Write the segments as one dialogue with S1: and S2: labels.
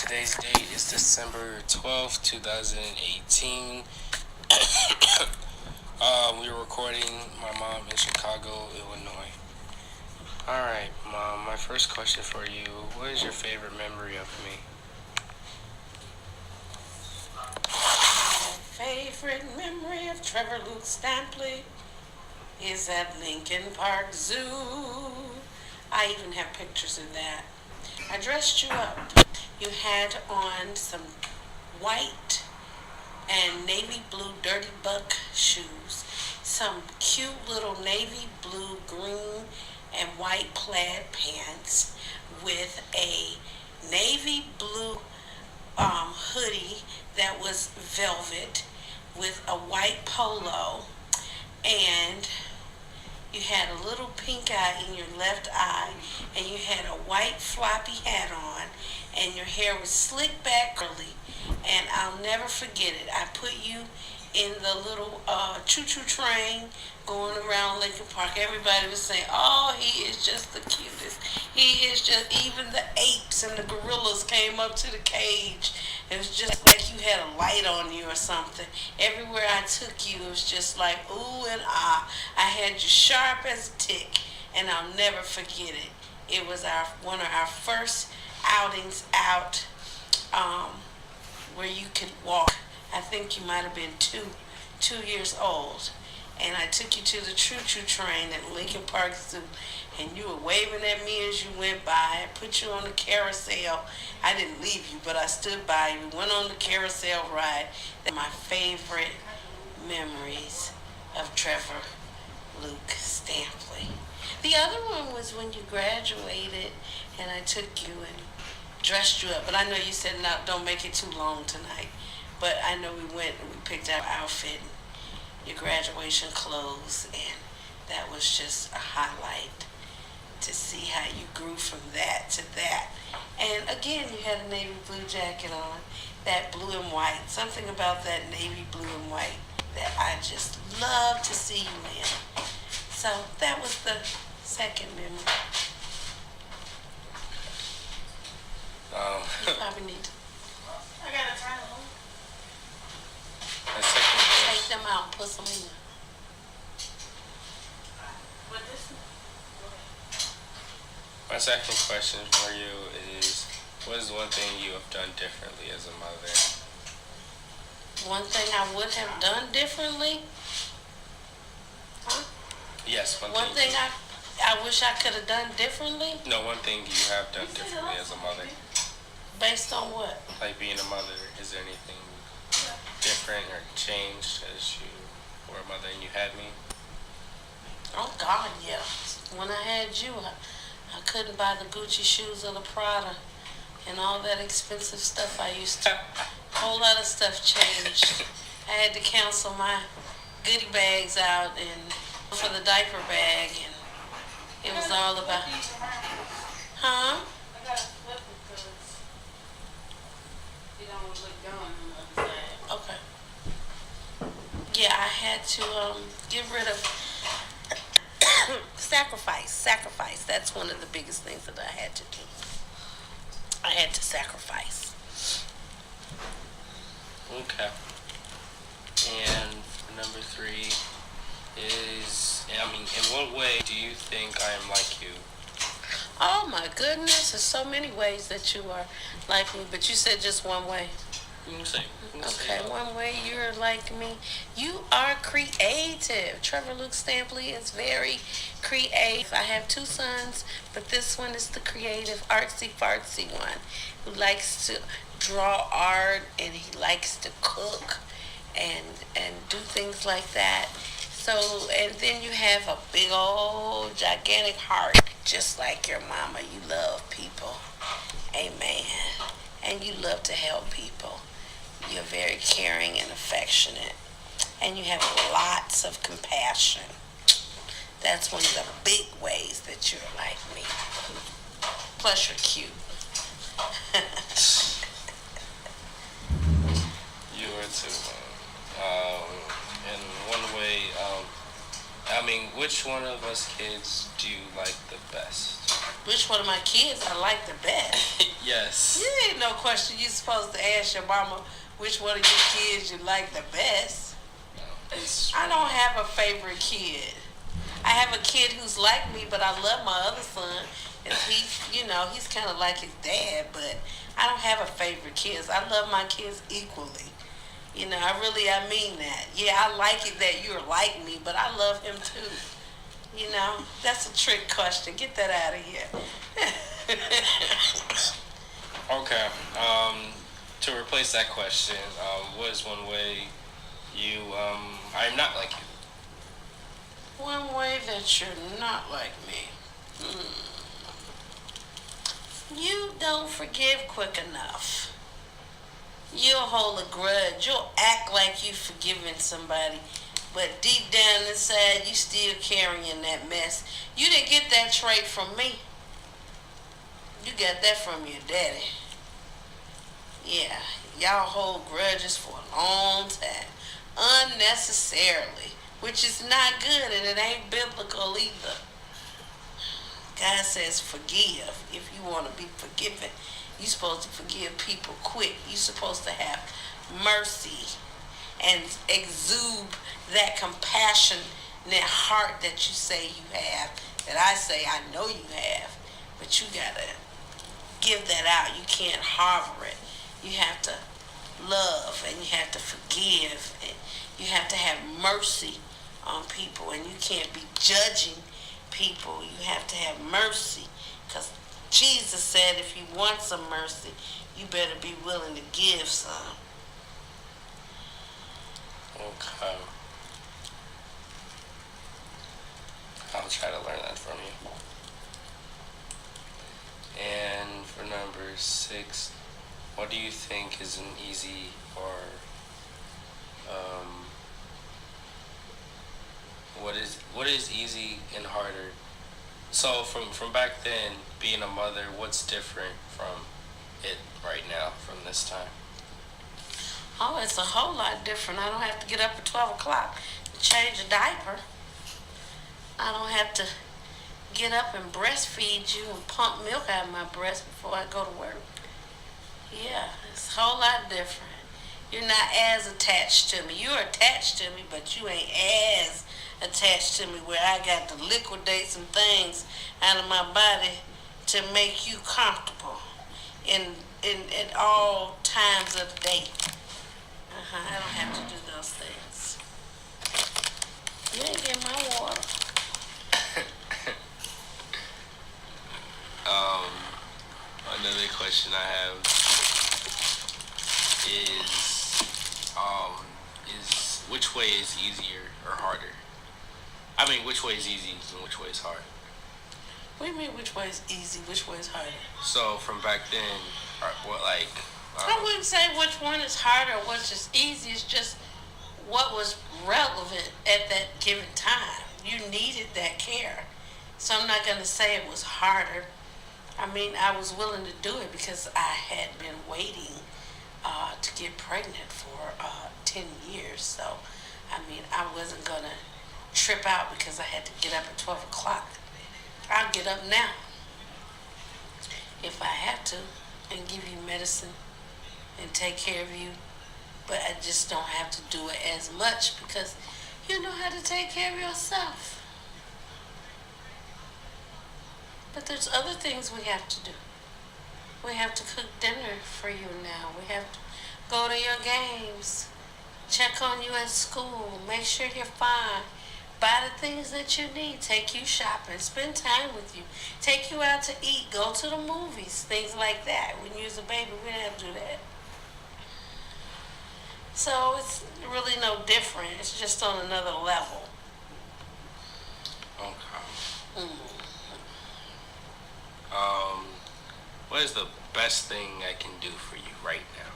S1: Today's date is December 12th, 2018. We were recording my mom in Chicago, Illinois. Alright, Mom, my first question for you. What is your favorite memory of me?
S2: My favorite memory of Trevor Luke Stampley is at Lincoln Park Zoo. I even have pictures of that. I dressed you up. You had on some white and navy blue Dirty Buck shoes, some cute little navy blue, green, and white plaid pants with a navy blue hoodie that was velvet with a white polo, and you had a little pink eye in your left eye, and you had a white floppy hat on, and your hair was slicked back curly. And I'll never forget it. I put you in the little choo-choo train going around Lincoln Park. Everybody was saying, "Oh, he is just the cutest. He is just," even the apes and the gorillas came up to the cage. It was just like you had a light on you or something. Everywhere I took you, it was just like, ooh and ah. I had you sharp as a tick, and I'll never forget it. It was one of our first outings out where you could walk. I think you might have been two years old. And I took you to the choo-choo train at Lincoln Park Zoo, and you were waving at me as you went by. I put you on the carousel. I didn't leave you, but I stood by you. We went on the carousel ride. They're my favorite memories of Trevor Luke Stampley. The other one was when you graduated, and I took you and dressed you up. But I know you said, no, don't make it too long tonight. But I know we went and we picked out our outfit, your graduation clothes, and that was just a highlight to see how you grew from that to that. And again, you had a navy blue jacket on, that blue and white, something about that navy blue and white that I just love to see you in. So that was the second memory. You probably need to. I gotta turn them on. Take them out and put some in there.
S1: My second question for you is, what is one thing you have done differently as a mother?
S2: One thing I would have done differently? Huh?
S1: Yes,
S2: one thing I wish I could have done differently?
S1: No, one thing you have done differently as a mother.
S2: Based on what?
S1: Like being a mother, is there anything different or changed as you were a mother and you had me?
S2: Oh God, yeah. When I had you, I couldn't buy the Gucci shoes or the Prada and all that expensive stuff I used to. A whole lot of stuff changed. I had to cancel my goodie bags out and for the diaper bag, and it was all about. Huh? I gotta flip it because you don't look gone on the other side. Okay. Yeah, I had to get rid of sacrifice. That's one of the biggest things that I had to do. I had to sacrifice.
S1: Okay. And number 3 is, in what way do you think I am like you?
S2: Oh my goodness, there's so many ways that you are like me, but you said just one way. Okay, one way you're like me. You are creative. Trevor Luke Stampley is very creative. I have 2 sons, but this one is the creative, artsy-fartsy one who likes to draw art, and he likes to cook and do things like that. So, and then you have a big old gigantic heart, just like your mama. You love people. Amen. And you love to help people. You're very caring and affectionate. And you have lots of compassion. That's one of the big ways that you're like me. Plus you're cute.
S1: You are too. In one way, which one of us kids do you like the best?
S2: Which one of my kids I like the best?
S1: Yes.
S2: You ain't no question you supposed to ask your mama which one of your kids you like the best. I don't have a favorite kid. I have a kid who's like me, but I love my other son. And he's kind of like his dad, but I don't have a favorite kids. I love my kids equally. I mean that. Yeah, I like it that you're like me, but I love him too. That's a trick question. Get that out of here.
S1: Okay. To replace that question, what is one way I'm not like you?
S2: One way that you're not like me. You don't forgive quick enough. You'll hold a grudge. You'll act like you've forgiven somebody, but deep down inside, you still carrying that mess. You didn't get that trait from me. You got that from your daddy. Yeah, y'all hold grudges for a long time, unnecessarily, which is not good, and it ain't biblical either. God says forgive. If you want to be forgiven, you're supposed to forgive people quick. You're supposed to have mercy and exude that compassionate heart that you say you have, that I say I know you have, but you gotta give that out. You can't harbor it. You have to love, and you have to forgive, and you have to have mercy on people, and you can't be judging people. You have to have mercy, because Jesus said if you want some mercy, you better be willing to give some.
S1: Okay. I'll try to learn that from you. And for number 6, what do you think is an easy or what is easy and harder? So from back then, being a mother, what's different from it right now, from this time?
S2: Oh, it's a whole lot different. I don't have to get up at 12 o'clock to change a diaper. I don't have to get up and breastfeed you and pump milk out of my breast before I go to work. Yeah, it's a whole lot different. You're not as attached to me. You're attached to me, but you ain't as attached to me where I got to liquidate some things out of my body to make you comfortable in at all times of the day. I don't have to do those things. You ain't getting my water.
S1: Another question I have is which way is easier or harder? I mean, which way is easy and which way is hard?
S2: What do you mean, which way is easy, which way is harder?
S1: So from back then, what like?
S2: I wouldn't say which one is harder or which is easy. It's just what was relevant at that given time. You needed that care. So I'm not going to say it was harder. I mean, I was willing to do it because I had been waiting to get pregnant for 10 years. So, I mean, I wasn't going to trip out because I had to get up at 12 o'clock. I'll get up now if I have to and give you medicine and take care of you. But I just don't have to do it as much because you know how to take care of yourself. But there's other things we have to do. We have to cook dinner for you now. We have to go to your games, check on you at school, make sure you're fine, buy the things that you need, take you shopping, spend time with you, take you out to eat, go to the movies, things like that. When you was a baby, we didn't have to do that. So it's really no different. It's just on another level.
S1: Okay. What is the best thing I can do for you right now?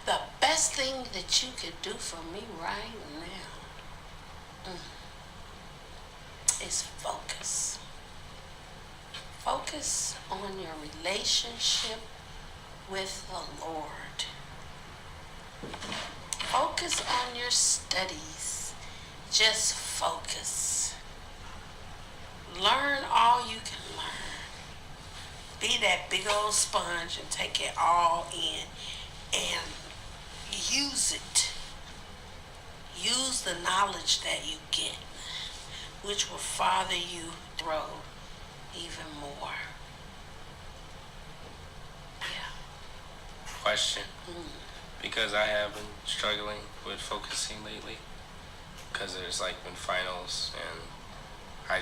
S2: The best thing that you could do for me right now is focus. Focus on your relationship with the Lord. Focus on your studies. Just focus. Learn all you can learn. Be that big old sponge and take it all in and use it. Use the knowledge that you get, which will father you through even more. Yeah.
S1: Question. Because I have been struggling with focusing lately. Because there's like been finals, and I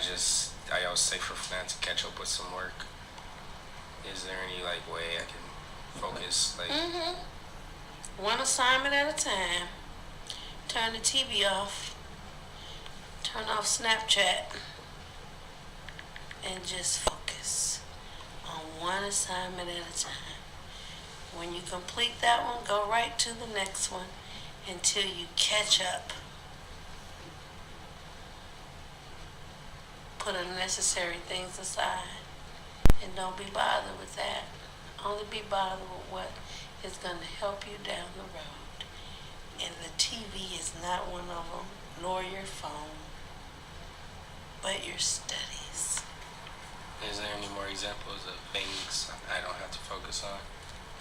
S1: always stay for that to catch up with some work. Is there any like way I can focus? Like,
S2: One assignment at a time. Turn the TV off. Turn off Snapchat. And just focus on one assignment at a time. When you complete that one, go right to the next one until you catch up. Put unnecessary things aside and don't be bothered with that. Only be bothered with what is going to help you down the road. And the TV is not one of them, nor your phone, but your studies.
S1: is there any more examples of things I don't have to focus on?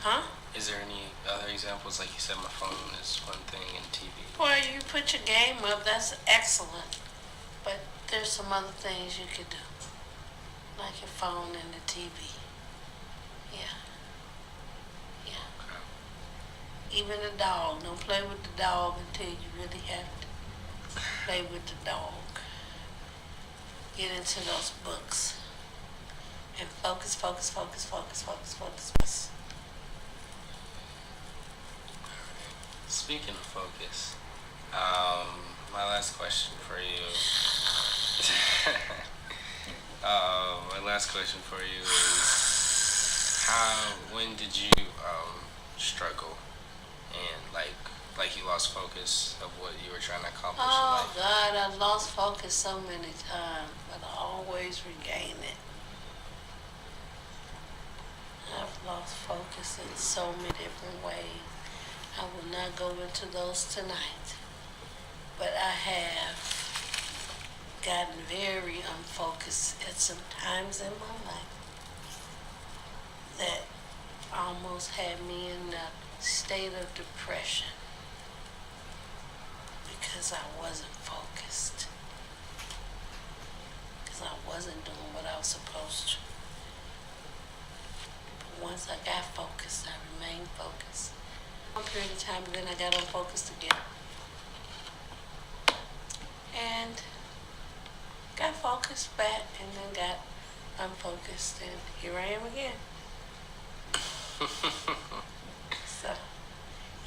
S2: Huh?
S1: Is there any other examples? Like you said, my phone is one thing and TV.
S2: Well, you put your game up, that's excellent. But there's some other things you could do, like your phone and the TV. Yeah. Yeah.
S1: Okay.
S2: Even the dog. Don't play with the dog until you really have to play with the dog. Get into those books and focus, focus, focus, focus, focus, focus, focus.
S1: Speaking of focus, my last question for you. My last question for you is when did you struggle and like you lost focus of what you were trying to accomplish in
S2: Oh
S1: life?
S2: God, I've lost focus so many times, but I always regain it. I've lost focus in so many different ways. I will not go into those tonight, but I have gotten very unfocused at some times in my life that almost had me in a state of depression because I wasn't focused, because I wasn't doing what I was supposed to. But once I got focused, I remained focused. One period of time, then I got unfocused again. And got focused back and then got unfocused, and here I am again. So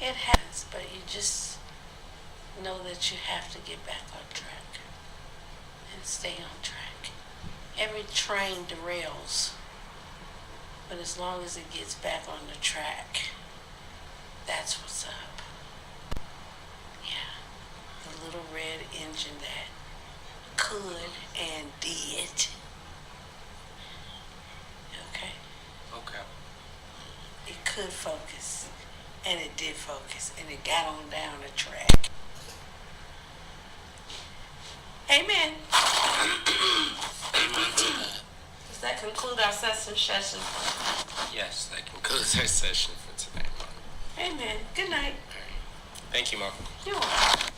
S2: it happens, but you just know that you have to get back on track and stay on track. Every train derails, but as long as it gets back on the track, that's what's up. Yeah, the little red engine that could and did. Okay?
S1: Okay.
S2: It could focus, and it did focus, and it got on down the track. Amen. Does that conclude our session?
S1: Yes, that concludes our session for tonight, Mom.
S2: Amen. Good night.
S1: All right. Thank you, Mom.
S2: You're welcome.